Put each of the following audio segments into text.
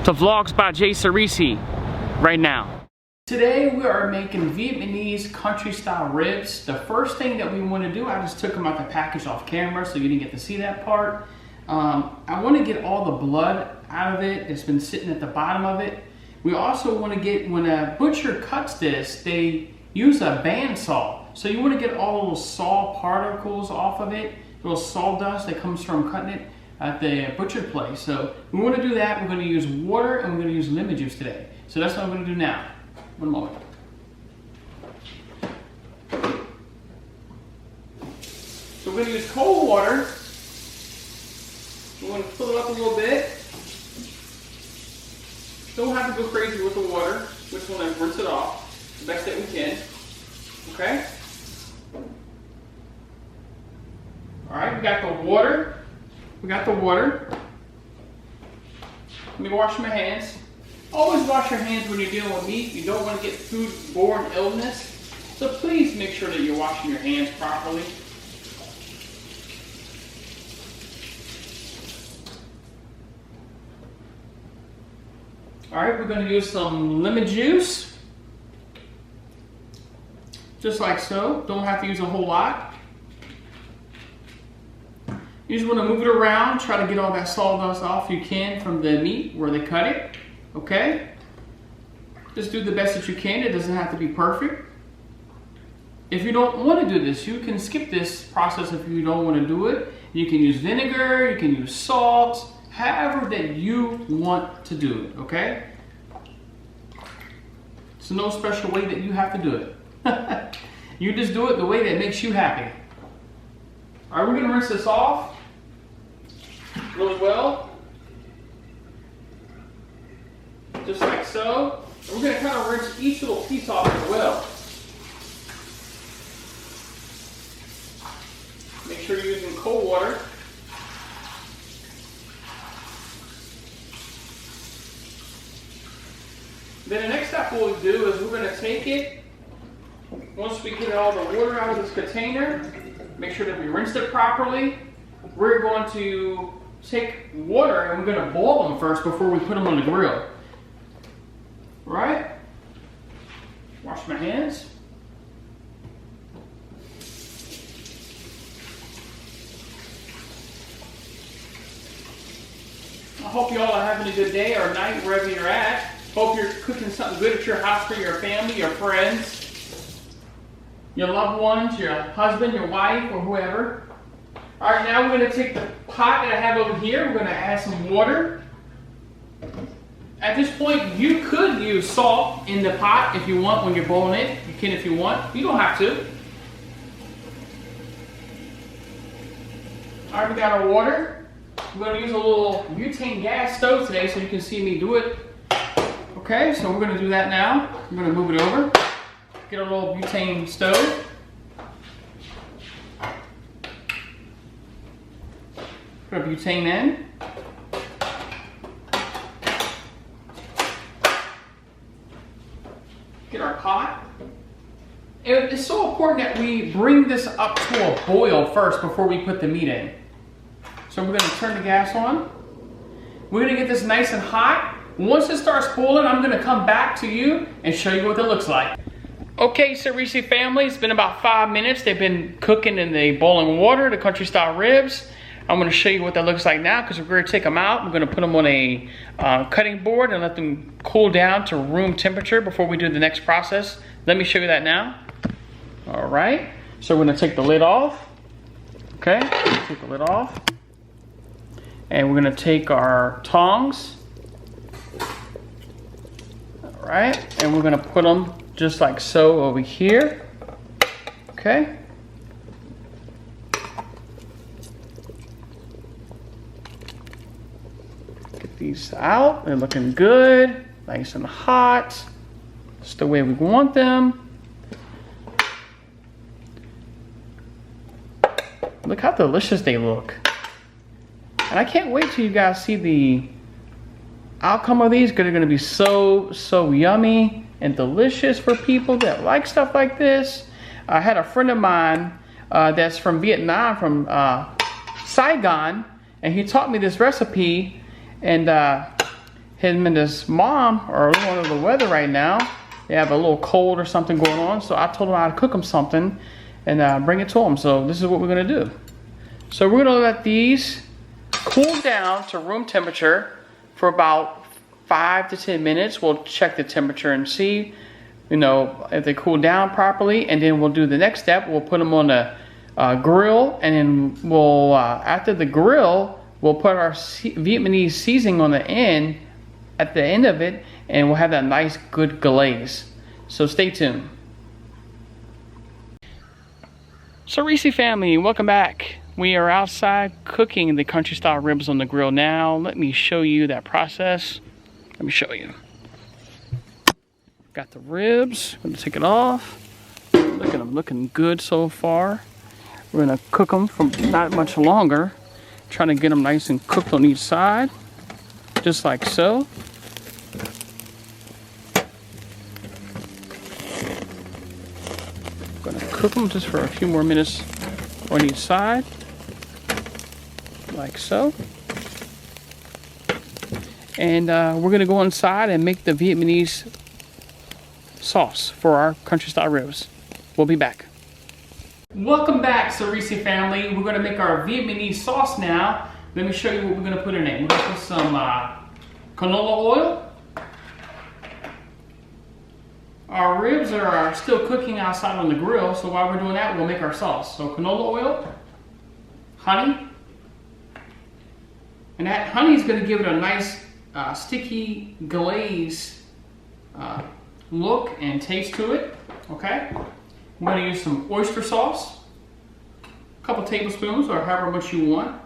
to Vlogs by Jay Cerisi right now. Today we are making Vietnamese country style ribs. The first thing that we want to do, I just took them out the package off camera so you didn't get to see that part. I want to get all the blood out of it that's been sitting at the bottom of it. We also want to get, when a butcher cuts this, they use a bandsaw. So you want to get all those saw particles off of it, little sawdust that comes from cutting it at the butcher place. So we want to do that. We're going to use water and we're going to use lemon juice today. So that's what I'm going to do now. One moment. So we're going to use cold water. We're going to fill it up a little bit. Don't have to go crazy with the water. We just want to rinse it off the best that we can. Okay? Alright, we got the water. Let me wash my hands. Always wash your hands when you're dealing with meat. You don't want to get food-borne illness. So please make sure that you're washing your hands properly. Alright, we're going to use some lemon juice. Just like so. Don't have to use a whole lot. You just want to move it around. Try to get all that sawdust off you can from the meat where they cut it. Okay? Just do the best that you can. It doesn't have to be perfect. If you don't want to do this, you can skip this process if you don't want to do it. You can use vinegar, you can use salt, however that you want to do it, okay? So no special way that you have to do it. You just do it the way that makes you happy. All right, we're gonna rinse this off really well. Just like so. And we're gonna kind of rinse each little piece off as well. Make sure you're using cold water. Then the next step we'll do is we're going to take it, once we get all the water out of this container, make sure that we rinsed it properly. We're going to take water and we're going to boil them first before we put them on the grill. Right? Wash my hands. I hope you all are having a good day or night wherever you're at. Hope you're cooking something good at your house for your family, your friends, your loved ones, your husband, your wife, or whoever. All right, now we're going to take the pot that I have over here. We're going to add some water. At this point, you could use salt in the pot if you want when you're boiling it. You can if you want. You don't have to. All right, we got our water. We're going to use a little butane gas stove today so you can see me do it. Okay, so we're going to do that now. I'm going to move it over. Get a little butane stove. Put a butane in. Get our pot. It's so important that we bring this up to a boil first before we put the meat in. So we're going to turn the gas on. We're going to get this nice and hot. Once it starts boiling, I'm gonna come back to you and show you what it looks like. Okay, Cerisi family, it's been about 5 minutes. They've been cooking in the boiling water, the country style ribs. I'm gonna show you what that looks like now because we're gonna take them out. We're gonna put them on a cutting board and let them cool down to room temperature before we do the next process. Let me show you that now. All right, so we're gonna take the lid off. Okay, take the lid off. And we're gonna take our tongs. Right, and we're gonna put them just like so over here. Okay. Get these out. They're looking good, nice and hot. Just the way we want them. Look how delicious they look. And I can't wait till you guys see the outcome of these. They're gonna be so yummy and delicious for people that like stuff like this. I had a friend of mine that's from Vietnam, from Saigon, and he taught me this recipe, and him and his mom are a little under the weather right now. They have a little cold or something going on. So I told him I'd cook him something and bring it to him. So this is what we're gonna do. So we're gonna let these cool down to room temperature for about 5 to 10 minutes. We'll check the temperature and see, you know, if they cool down properly, and then we'll do the next step. We'll put them on the grill, and then we'll, after the grill, we'll put our Vietnamese seasoning on the end, at the end of it, and we'll have that nice good glaze. So stay tuned. So Reese family, welcome back. We are outside cooking the country style ribs on the grill now. Let me show you that process. Let me show you. Got the ribs, I'm gonna take it off. Look at them, looking good so far. We're gonna cook them for not much longer. Trying to get them nice and cooked on each side, just like so. Gonna cook them just for a few more minutes on each side, like so. And we're gonna go inside and make the Vietnamese sauce for our country style ribs. We'll be back. Welcome back, Sarisi family. We're gonna make our Vietnamese sauce now. Let me show you what we're gonna put in it. We're gonna put some canola oil. Our ribs are still cooking outside on the grill, so while we're doing that, we'll make our sauce. So canola oil, honey, and that honey is gonna give it a nice sticky glaze look and taste to it, okay? We're going to use some oyster sauce, a couple tablespoons or however much you want.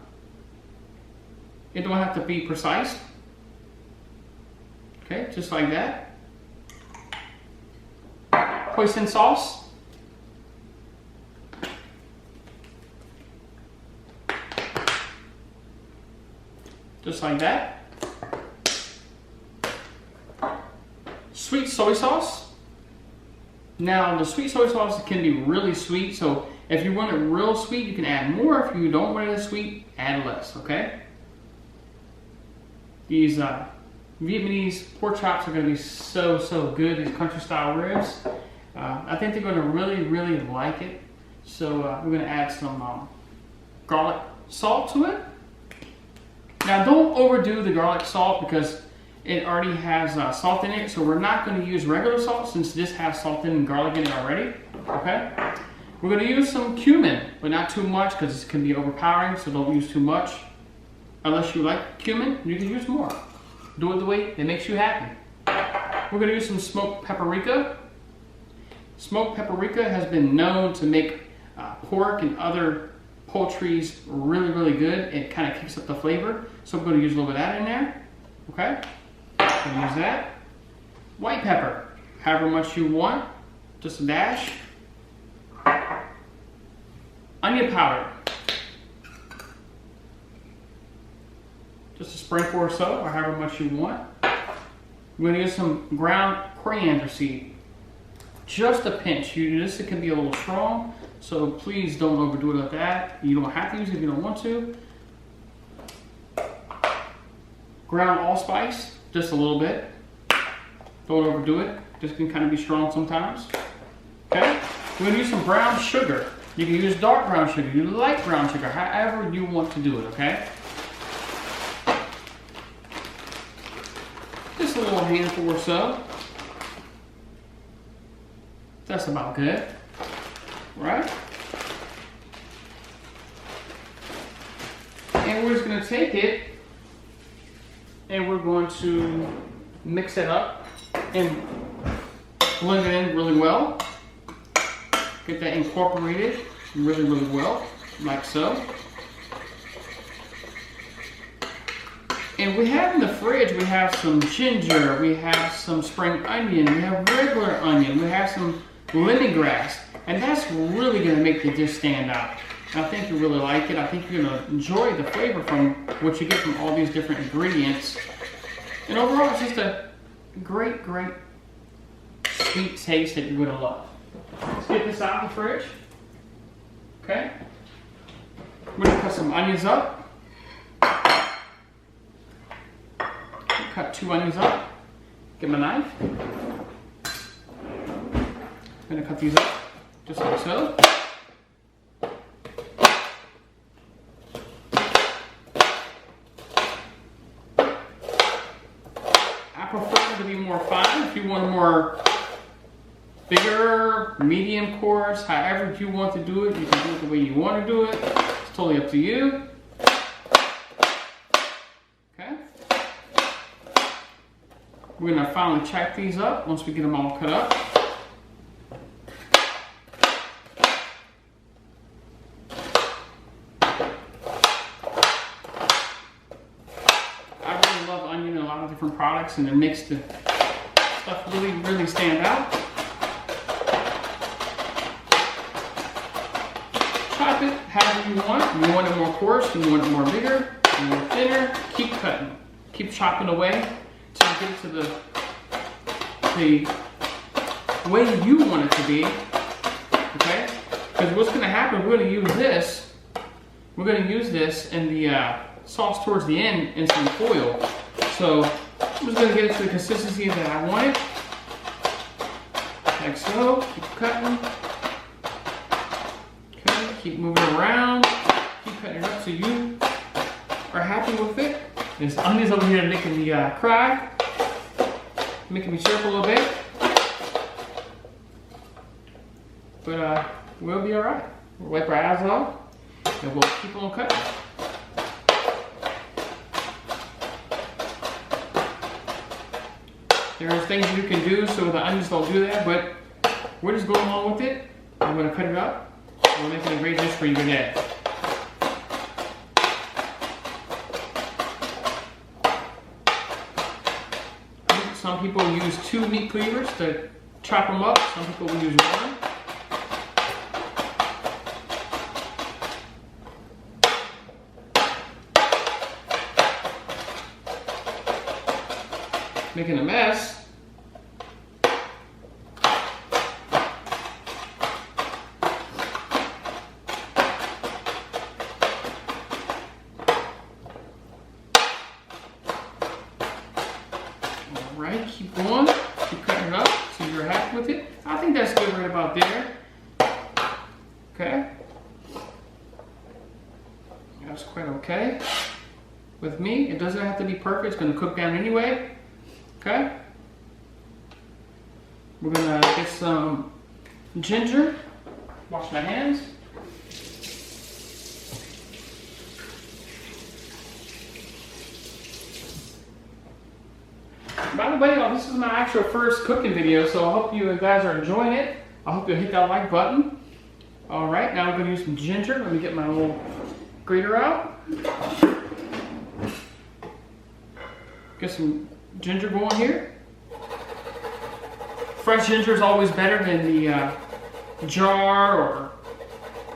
It don't have to be precise. Okay, just like that. Hoisin sauce. Just like that. Sweet soy sauce. Now the sweet soy sauce can be really sweet, so if you want it real sweet, you can add more. If you don't want it as sweet, add less, okay? These Vietnamese pork chops are gonna be so good, these country style ribs. I think they're gonna really like it. So we're gonna add some garlic salt to it. Now don't overdo the garlic salt because it already has salt in it, so we're not going to use regular salt since this has salt and garlic in it already, okay? We're going to use some cumin, but not too much because it can be overpowering, so don't use too much. Unless you like cumin, you can use more. Do it the way it makes you happy. We're going to use some smoked paprika. Smoked paprika has been known to make pork and other poultries really good. It kind of kicks up the flavor, so we're going to use a little bit of that in there, okay? So use that. White pepper, however much you want, just a dash. Onion powder, just a sprinkle or so, or however much you want. We're going to use some ground coriander seed, just a pinch. This can be a little strong, so please don't overdo it like that. You don't have to use it if you don't want to. Ground allspice, just a little bit. Don't overdo it. This can kind of be strong sometimes. Okay? We're going to use some brown sugar. You can use dark brown sugar. You like brown sugar, however you want to do it, okay? Just a little handful or so. That's about good. Right? And we're just going to take it and we're going to mix it up and blend it in really well. Get that incorporated really well, like so. And we have in the fridge, we have some ginger, we have some spring onion, we have regular onion, we have some lemongrass, and that's really going to make the dish stand out. I think you really like it. I think you're going to enjoy the flavor from what you get from all these different ingredients. And overall, it's just a great sweet taste that you're going to love. Let's get this out of the fridge. Okay. We're going to cut some onions up. cut 2 onions up. Get my knife. I'm gonna cut these up just like so. I prefer them to be more fine. If you want a more bigger, medium coarse, however you want to do it, you can do it the way you want to do it. It's totally up to you. Okay. We're gonna finally check these up once we get them all cut up. I really love onion in a lot of different products, and it makes the stuff really stand out. Chop it however you want. You want it more coarse, you want it more bigger, more thinner. Keep cutting, keep chopping away till you get to the way you want it to be. Okay? Because what's going to happen? We're going to use this. We're going to use this in the sauce towards the end in some foil. So I'm just going to get it to the consistency that I want it. Like so. Keep cutting. Okay. Keep moving around. Keep cutting it up so you are happy with it. This onions over here making me cry. Making me chirp a little bit. But we'll be alright. We'll wipe our eyes off and we'll keep on cutting. There's things you can do so the onions don't do that, but we're just going along with it. I'm going to cut it up. We're making a great dish for you today. Some people use 2 meat cleavers to chop them up. Some people will use 1. Making a mess. Alright, keep going. Keep cutting it up so you're happy with it. I think that's good right about there. Okay. That's quite okay with me. It doesn't have to be perfect. It's going to cook down anyway. Okay. We're going to get some ginger. Wash my hands. By the way, this is my actual first cooking video, so I hope you guys are enjoying it. I hope you'll hit that like button. Alright, now we're going to use some ginger. Let me get my little grater out. Get some ginger going here. Fresh ginger is always better than the jar or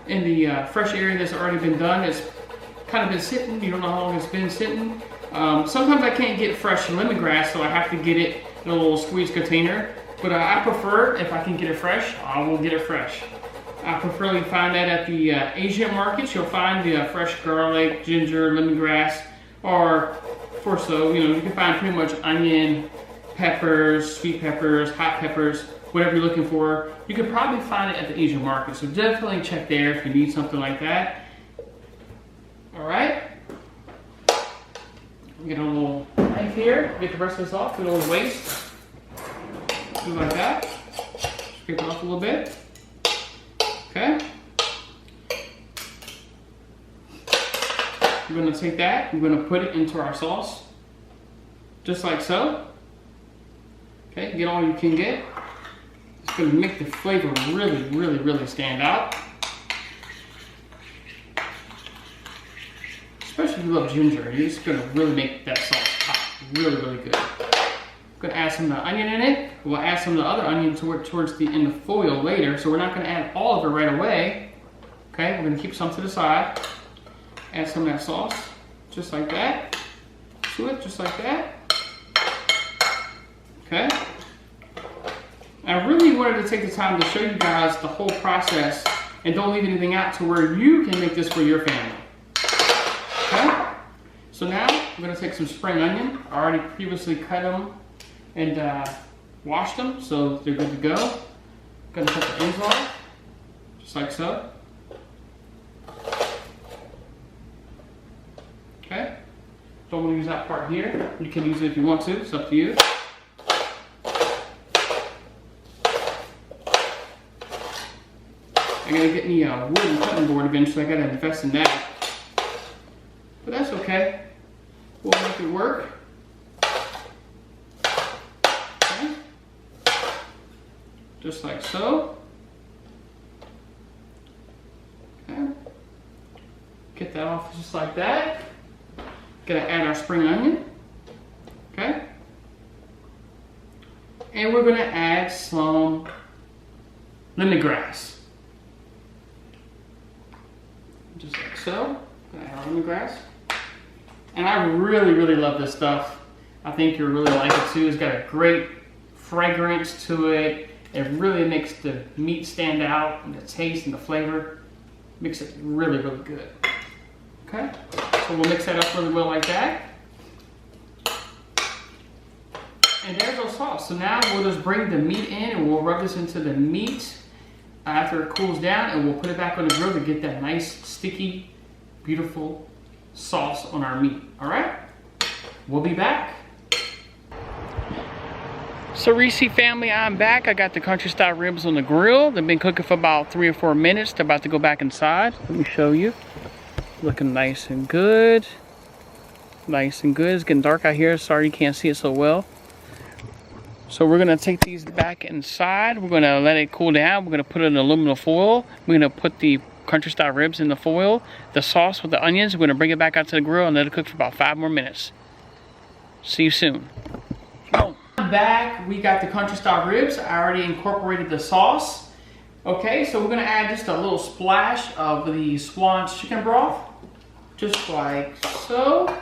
in the fresh area that's already been done. It's kind of been sitting. You don't know how long it's been sitting. Sometimes I can't get fresh lemongrass, so I have to get it in a little squeeze container. But I prefer, if I can get it fresh, I will get it fresh. I prefer to find that at the Asian markets. You'll find the fresh garlic, ginger, lemongrass, or you can find pretty much onion, peppers, sweet peppers, hot peppers, whatever you're looking for. You can probably find it at the Asian market, so definitely check there if you need something like that. Alright. Get a little knife here, get the rest of this off, get a little waste. Do like that. Scrape it off a little bit. Okay. We're going to take that, we're going to put it into our sauce. Just like so. Okay, get all you can get. It's going to make the flavor really stand out. Especially if you love ginger, it's going to really make that sauce pop really good. I'm going to add some of the onion in it. We'll add some of the other onion towards in the foil later, so we're not going to add all of it right away. Okay, we're going to keep some to the side. Add some of that sauce, just like that. To it, just like that. Okay. I really wanted to take the time to show you guys the whole process and don't leave anything out to where you can make this for your family. Okay? So now, we're gonna take some spring onion. I already previously cut them and washed them, so they're good to go. Gonna cut the ends off, just like so. Okay. Don't want to use that part here. You can use it if you want to. It's up to you. I gotta get me a wooden cutting board eventually. I gotta invest in that. But that's okay. We'll make it work. Okay. Just like so. Okay. Get that off just like that. Gonna add our spring onion. Okay. And we're gonna add some lemongrass. Just like so. Gonna add lemongrass. And I really, really love this stuff. I think you'll really like it too. It's got a great fragrance to it. It really makes the meat stand out and the taste and the flavor. Makes it really, really good. Okay, so we'll mix that up really well like that. And there's our sauce. So now we'll just bring the meat in and we'll rub this into the meat after it cools down, and we'll put it back on the grill to get that nice, sticky, beautiful sauce on our meat. All right, we'll be back. So Reese family, I'm back. I got the country style ribs on the grill. They've been cooking for about 3 or 4 minutes. They're about to go back inside. Let me show you. Looking nice and good. Nice and good. It's getting dark out here. Sorry you can't see it so well. So we're gonna take these back inside. We're gonna let it cool down. We're gonna put it in aluminum foil. We're gonna put the country style ribs in the foil. The sauce with the onions, we're gonna bring it back out to the grill and let it cook for about 5 more minutes. See you soon. Boom. I'm back. We got the country style ribs. I already incorporated the sauce. Okay, so we're gonna add just a little splash of the Swan's chicken broth. Just like so.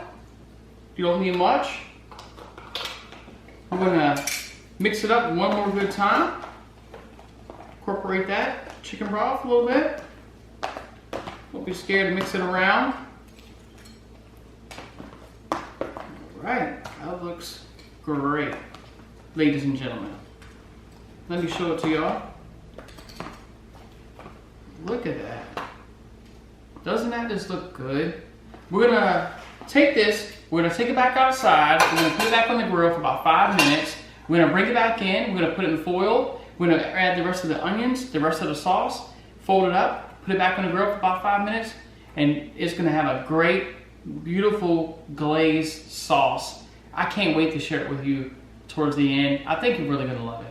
You don't need much. We're gonna mix it up one more good time. Incorporate that chicken broth a little bit. Don't be scared to mix it around. All right, that looks great, ladies and gentlemen. Let me show it to y'all. Look at that. Doesn't that just look good? We're gonna take this, we're gonna take it back outside, we're gonna put it back on the grill for about 5 minutes. We're gonna bring it back in, we're gonna put it in foil, we're gonna add the rest of the onions, the rest of the sauce, fold it up, put it back on the grill for about 5 minutes, and it's gonna have a great, beautiful glazed sauce. I can't wait to share it with you towards the end. I think you're really gonna love it.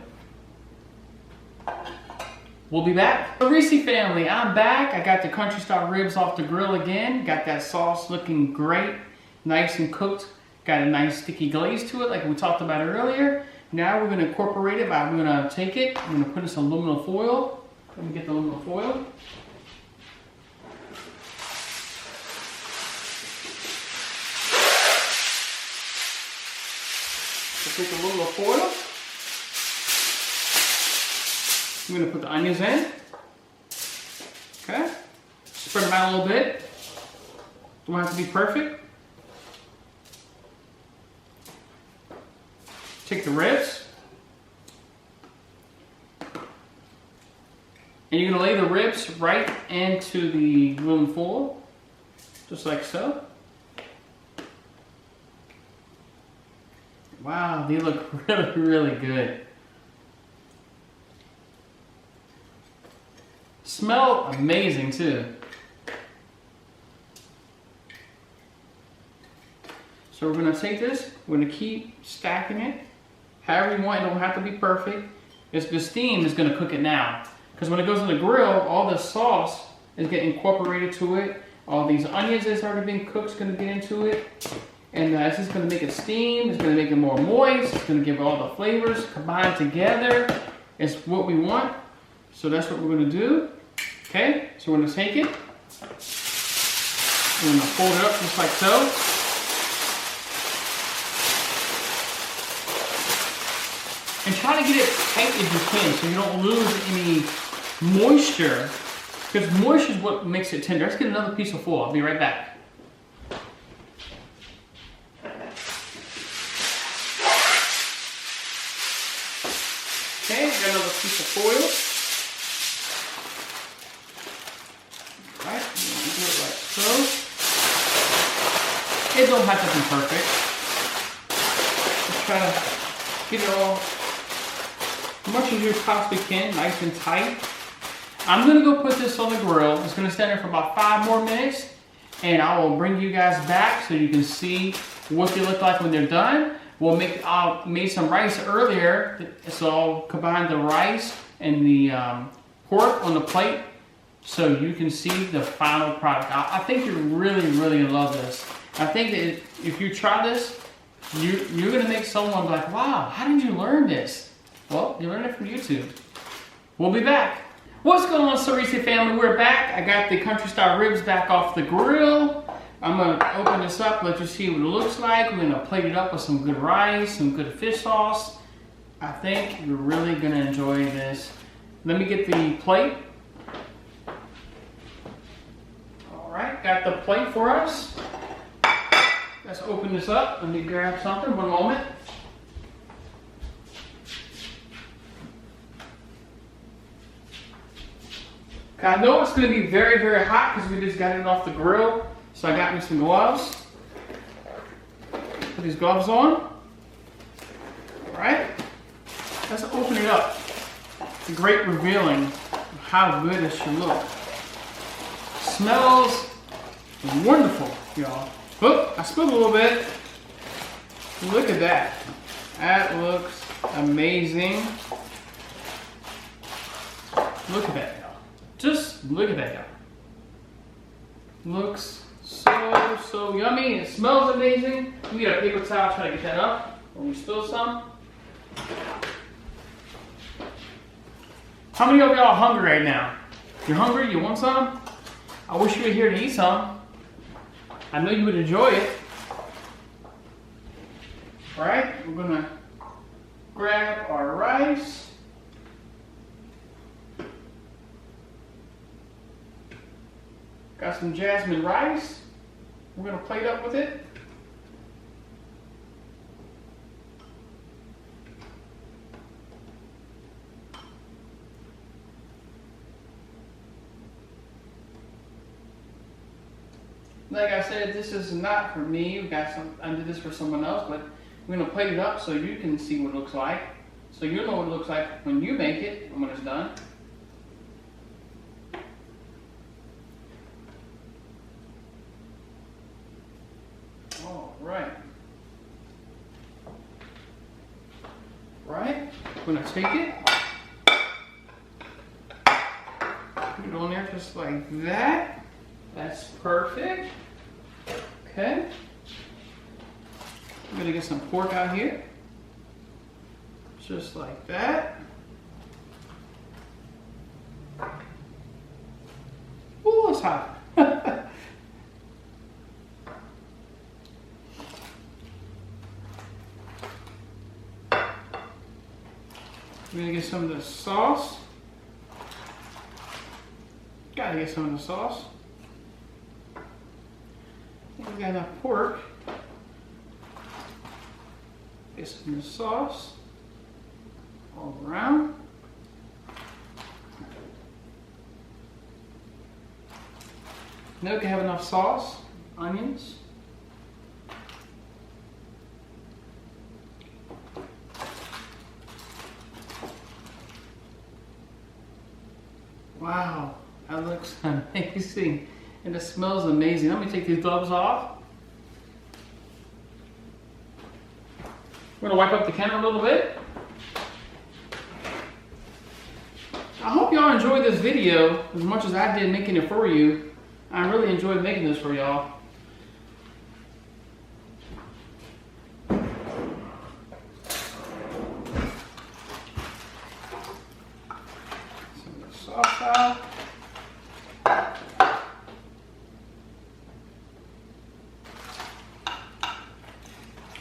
We'll be back. The Reese family, I'm back. I got the country style ribs off the grill again. Got that sauce looking great, nice and cooked. Got a nice sticky glaze to it like we talked about earlier. Now we're gonna incorporate it by, we're gonna take it, we're gonna put in some aluminum foil. Let me get the aluminum foil. We'll take the aluminum foil. I'm gonna put the onions in. Okay. Spread them out a little bit. Don't have to be perfect. Take the ribs. And you're gonna lay the ribs right into the aluminum foil. Just like so. Wow, they look really, really good. Smell amazing too. So we're gonna take this, we're gonna keep stacking it. However you want, it don't have to be perfect. It's the steam is gonna cook it now. Because when it goes on the grill, all the sauce is getting incorporated to it. All these onions that's already been cooked is gonna get into it. And this is gonna make it steam, it's gonna make it more moist, it's gonna give all the flavors combined together. It's what we want. So that's what we're gonna do. Okay, so we're gonna take it. We're gonna fold it up just like so. And try to get it tight as you can so you don't lose any moisture. Because moisture is what makes it tender. Let's get another piece of foil. I'll be right back. foil. All right, do it like so. It don't have to be perfect. Just try to get it all as much as you possibly can, nice and tight. I'm gonna go put this on the grill. It's gonna stand there for about 5 more minutes, and I will bring you guys back so you can see what they look like when they're done. I made some rice earlier, so I'll combine the rice and the pork on the plate so you can see the final product. I think you're really, really gonna love this. I think that if you try this, you're gonna make someone like, wow, how did you learn this? Well, you learned it from YouTube. We'll be back. What's going on, Sarisi family? We're back. I got the country style ribs back off the grill. I'm gonna open this up, let you see what it looks like. We're gonna plate it up with some good rice, some good fish sauce. I think you're really gonna enjoy this. Let me get the plate. All right, got the plate for us. Let's open this up. Let me grab something, one moment. I know it's going to be very, very hot because we just got it off the grill. So I got me some gloves. Put these gloves on. All right. Let's open it up. It's a great revealing of how good it should look. Smells wonderful, y'all. Oh, I spilled a little bit. Look at that. That looks amazing. Look at that. Just look at that, y'all. Looks so yummy. It smells amazing. We get a paper towel, try to get that up. When we spill some. How many of y'all are hungry right now? You're hungry? You want some? I wish you were here to eat some. I know you would enjoy it. All right, we're gonna grab our rice. Got some jasmine rice. We're gonna plate up with it. Like I said, this is not for me. I did this for someone else, but we're gonna plate it up so you can see what it looks like. So you'll know what it looks like when you make it and when it's done. Right, I'm gonna take it, put it on there just like that. That's perfect. Okay, I'm gonna get some pork out here, just like that. Ooh, it's hot. We're gonna get some of the sauce. Gotta get some of the sauce. We got enough pork. Get some of the sauce all around. Now we can have enough sauce, onions. Wow, that looks amazing. And it smells amazing. Let me take these gloves off. We're gonna wipe up the counter a little bit. I hope y'all enjoyed this video as much as I did making it for you. I really enjoyed making this for y'all. Sauce out.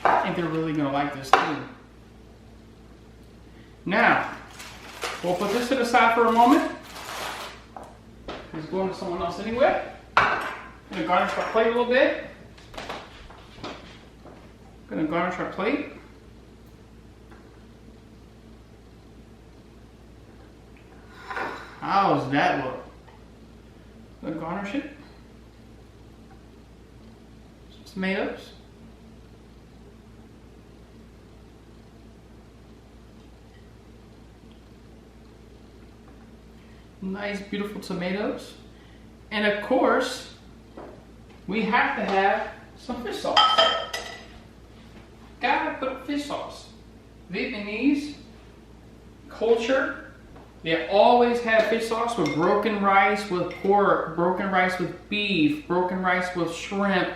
I think they're really gonna like this too. Now, we'll put this to the side for a moment. It's going to someone else anyway. I'm gonna garnish our plate a little bit. Gonna garnish our plate. that look? Let's garnish it. Tomatoes. Nice, beautiful tomatoes. And of course, we have to have some fish sauce. Gotta put fish sauce. Vietnamese culture, they always have fish sauce with broken rice with pork, broken rice with beef, broken rice with shrimp,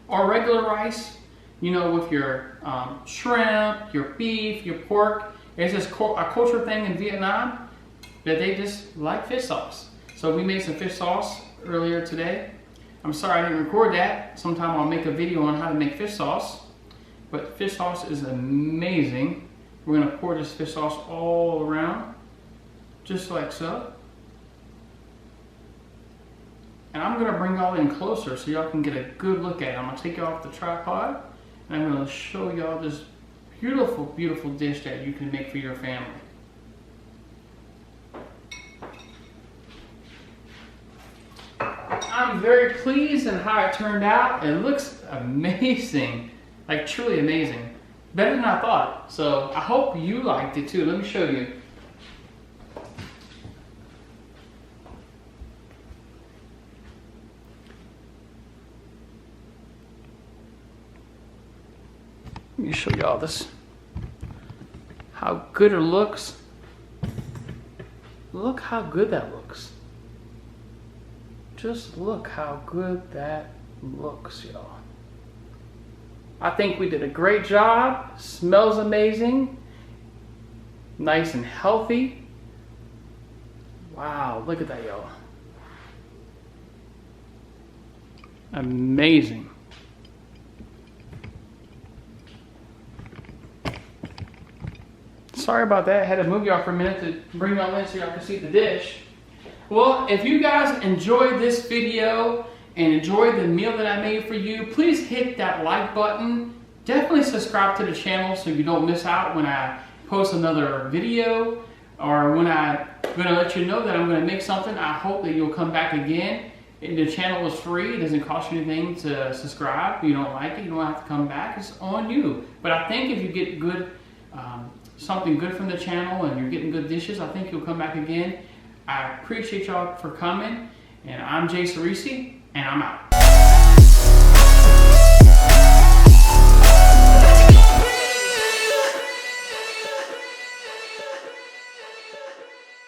or regular rice, you know, with your shrimp, your beef, your pork. It's just a culture thing in Vietnam that they just like fish sauce. So we made some fish sauce earlier today. I'm sorry I didn't record that. Sometime I'll make a video on how to make fish sauce. But fish sauce is amazing. We're gonna pour this fish sauce all around, just like so. And I'm gonna bring y'all in closer so y'all can get a good look at it. I'm gonna take y'all off the tripod and I'm gonna show y'all this beautiful, beautiful dish that you can make for your family. I'm very pleased in how it turned out. It looks amazing, like truly amazing. Better than I thought. So I hope you liked it too. Let me show you. Let me show y'all this. How good it looks. Look how good that looks. Just look how good that looks, y'all. I think we did a great job. Smells amazing. Nice and healthy. Wow, look at that, y'all. Amazing. Sorry about that. I had to move y'all for a minute to bring y'all in so y'all can see the dish. Well, if you guys enjoyed this video and enjoyed the meal that I made for you, please hit that like button. Definitely subscribe to the channel so you don't miss out when I post another video or when I'm gonna let you know that I'm gonna make something. I hope that you'll come back again. The channel is free. It doesn't cost you anything to subscribe. If you don't like it, you don't have to come back. It's on you. But I think if you get good, something good from the channel and you're getting good dishes, I think you'll come back again. I appreciate y'all for coming, and I'm Jay Cerisi, and I'm out.